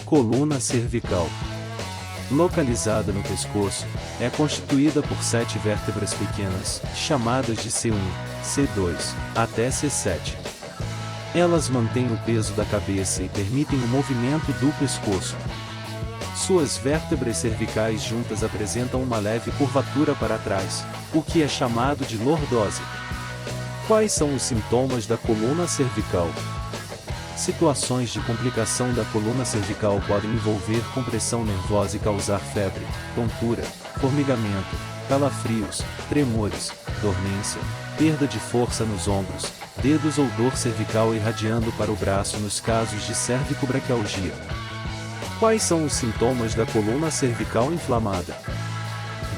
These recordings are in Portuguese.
Coluna cervical. Localizada no pescoço, é constituída por 7 vértebras pequenas, chamadas de C1, C2, até C7. Elas mantêm o peso da cabeça e permitem o movimento do pescoço. Suas vértebras cervicais juntas apresentam uma leve curvatura para trás, o que é chamado de lordose. Quais são os sintomas da coluna cervical? Situações de complicação da coluna cervical podem envolver compressão nervosa e causar febre, tontura, formigamento, calafrios, tremores, dormência, perda de força nos ombros, dedos ou dor cervical irradiando para o braço nos casos de cervicobraquialgia. Quais são os sintomas da coluna cervical inflamada?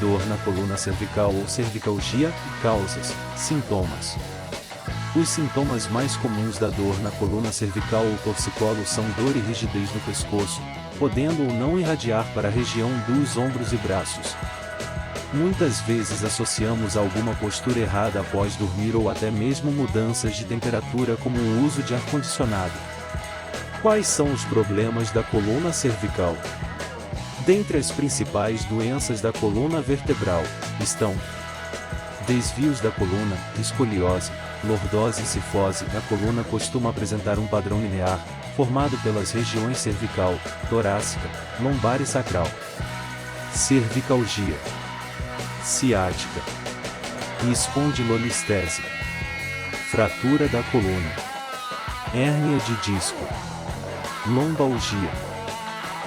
Dor na coluna cervical ou cervicalgia, causas, sintomas. Os sintomas mais comuns da dor na coluna cervical ou torcicolo são dor e rigidez no pescoço, podendo ou não irradiar para a região dos ombros e braços. Muitas vezes associamos alguma postura errada após dormir ou até mesmo mudanças de temperatura como o uso de ar-condicionado. Quais são os problemas da coluna cervical? Dentre as principais doenças da coluna vertebral, estão desvios da coluna, escoliose, lordose e cifose. A coluna costuma apresentar um padrão linear, formado pelas regiões cervical, torácica, lombar e sacral. Cervicalgia, ciática, espondilolistese, fratura da coluna, hérnia de disco, lombalgia.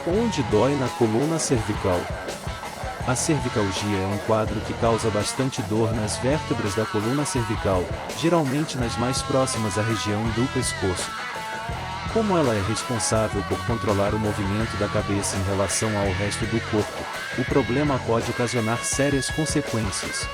Onde dói na coluna cervical? A cervicalgia é um quadro que causa bastante dor nas vértebras da coluna cervical, geralmente nas mais próximas à região do pescoço. Como ela é responsável por controlar o movimento da cabeça em relação ao resto do corpo, o problema pode ocasionar sérias consequências.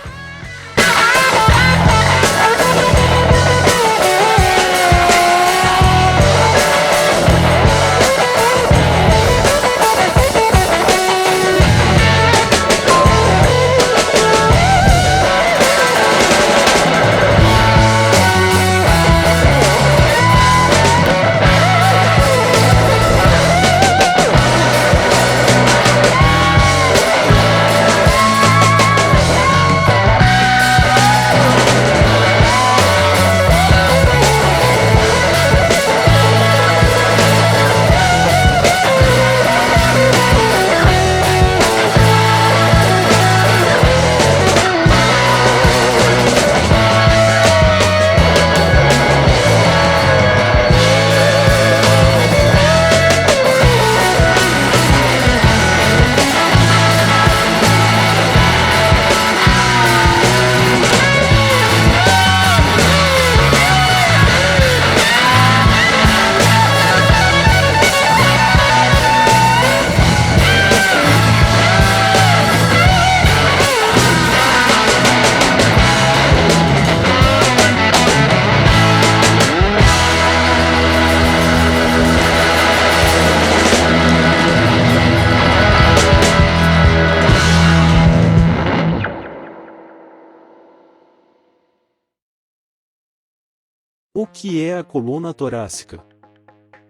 O que é a coluna torácica?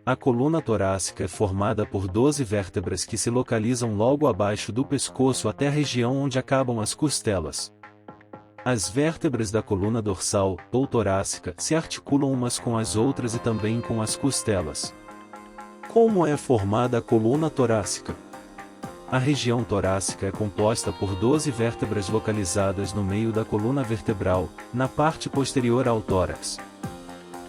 A coluna torácica é formada por 12 vértebras que se localizam logo abaixo do pescoço até a região onde acabam as costelas. As vértebras da coluna dorsal, ou torácica, se articulam umas com as outras e também com as costelas. Como é formada a coluna torácica? A região torácica é composta por 12 vértebras localizadas no meio da coluna vertebral, na parte posterior ao tórax.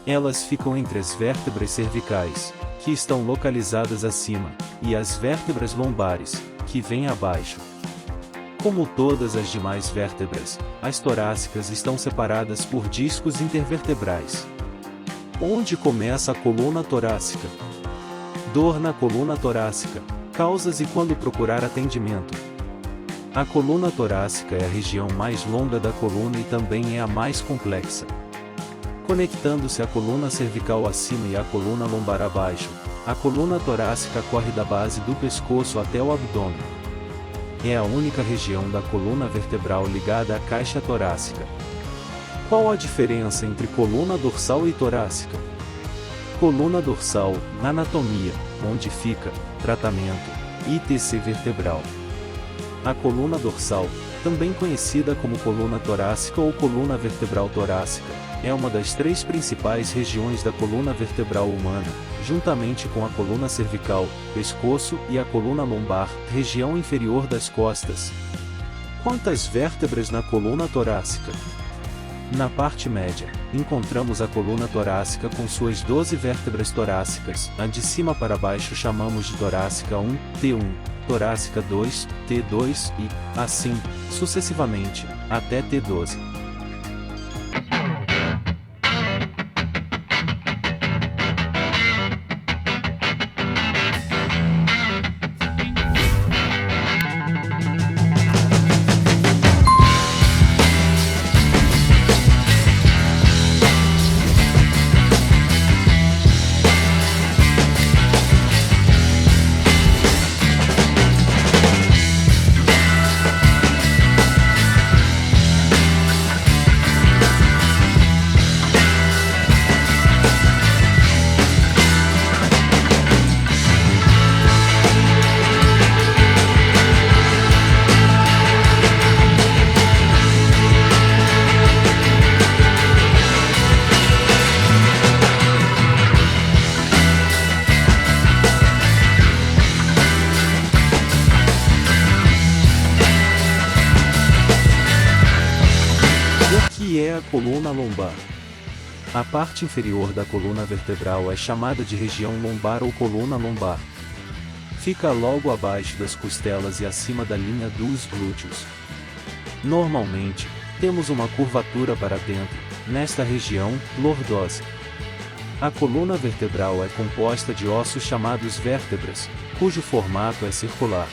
Elas ficam entre as vértebras cervicais, que estão localizadas acima, e as vértebras lombares, que vêm abaixo. Como todas as demais vértebras, as torácicas estão separadas por discos intervertebrais. Onde começa a coluna torácica? Dor na coluna torácica, causas e quando procurar atendimento. A coluna torácica é a região mais longa da coluna e também é a mais complexa. Conectando-se a coluna cervical acima e a coluna lombar abaixo, a coluna torácica corre da base do pescoço até o abdômen. É a única região da coluna vertebral ligada à caixa torácica. Qual a diferença entre coluna dorsal e torácica? Coluna dorsal, anatomia, onde fica, tratamento, ITC vertebral. A coluna dorsal, também conhecida como coluna torácica ou coluna vertebral torácica, é uma das três principais regiões da coluna vertebral humana, juntamente com a coluna cervical, pescoço e a coluna lombar, região inferior das costas. Quantas vértebras na coluna torácica? Na parte média, encontramos a coluna torácica com suas 12 vértebras torácicas, a de cima para baixo chamamos de torácica 1, T1, torácica 2, T2 e, assim, sucessivamente, até T12. O que é a coluna lombar? A parte inferior da coluna vertebral é chamada de região lombar ou coluna lombar. Fica logo abaixo das costelas e acima da linha dos glúteos. Normalmente, temos uma curvatura para dentro, nesta região, lordose. A coluna vertebral é composta de ossos chamados vértebras, cujo formato é circular.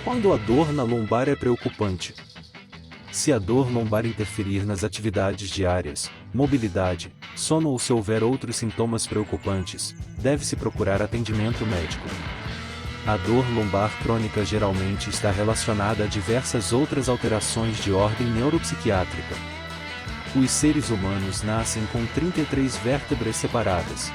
Quando a dor na lombar é preocupante? Se a dor lombar interferir nas atividades diárias, mobilidade, sono ou se houver outros sintomas preocupantes, deve-se procurar atendimento médico. A dor lombar crônica geralmente está relacionada a diversas outras alterações de ordem neuropsiquiátrica. Os seres humanos nascem com 33 vértebras separadas.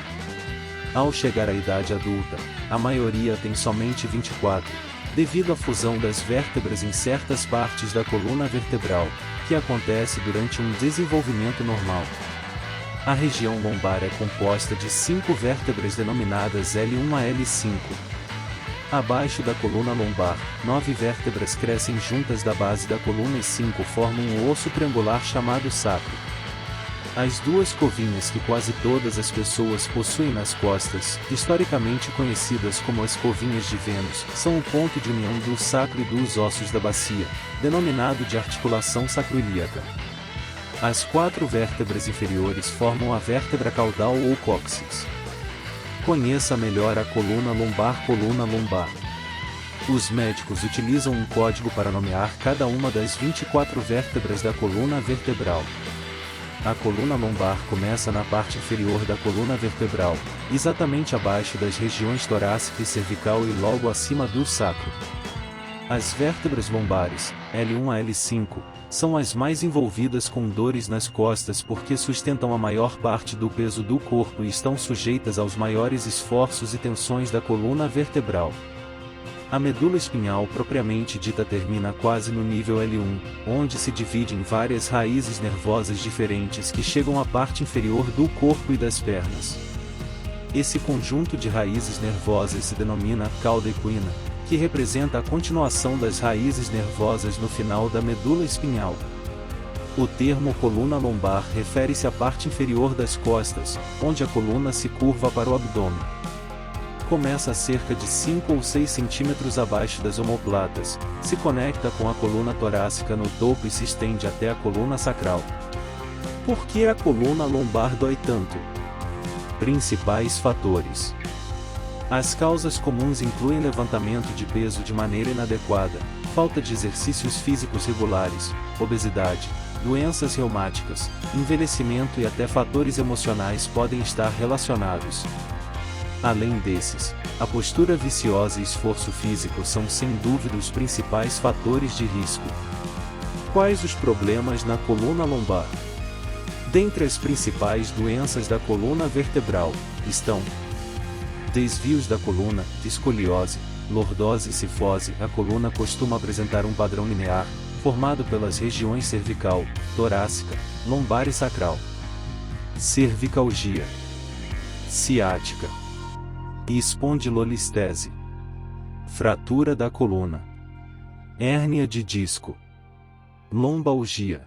Ao chegar à idade adulta, a maioria tem somente 24. Devido à fusão das vértebras em certas partes da coluna vertebral, que acontece durante um desenvolvimento normal. A região lombar é composta de 5 vértebras denominadas L1 a L5. Abaixo da coluna lombar, 9 vértebras crescem juntas da base da coluna e 5 formam um osso triangular chamado sacro. As duas covinhas que quase todas as pessoas possuem nas costas, historicamente conhecidas como as covinhas de Vênus, são o ponto de união do sacro e dos ossos da bacia, denominado de articulação sacroiliaca. As 4 vértebras inferiores formam a vértebra caudal ou cóccix. Conheça melhor a coluna lombar. Coluna lombar. Os médicos utilizam um código para nomear cada uma das 24 vértebras da coluna vertebral. A coluna lombar começa na parte inferior da coluna vertebral, exatamente abaixo das regiões torácica e cervical e logo acima do sacro. As vértebras lombares, L1 a L5, são as mais envolvidas com dores nas costas porque sustentam a maior parte do peso do corpo e estão sujeitas aos maiores esforços e tensões da coluna vertebral. A medula espinhal propriamente dita termina quase no nível L1, onde se divide em várias raízes nervosas diferentes que chegam à parte inferior do corpo e das pernas. Esse conjunto de raízes nervosas se denomina cauda equina, que representa a continuação das raízes nervosas no final da medula espinhal. O termo coluna lombar refere-se à parte inferior das costas, onde a coluna se curva para o abdômen. Começa a cerca de 5 ou 6 centímetros abaixo das omoplatas, se conecta com a coluna torácica no topo e se estende até a coluna sacral. Por que a coluna lombar dói tanto? Principais fatores. As causas comuns incluem levantamento de peso de maneira inadequada, falta de exercícios físicos regulares, obesidade, doenças reumáticas, envelhecimento e até fatores emocionais podem estar relacionados. Além desses, a postura viciosa e esforço físico são sem dúvida os principais fatores de risco. Quais os problemas na coluna lombar? Dentre as principais doenças da coluna vertebral, estão desvios da coluna, escoliose, lordose e cifose. A coluna costuma apresentar um padrão linear, formado pelas regiões cervical, torácica, lombar e sacral. Cervicalgia, ciática e espondilolistese. Fratura da coluna, hérnia de disco, lombalgia.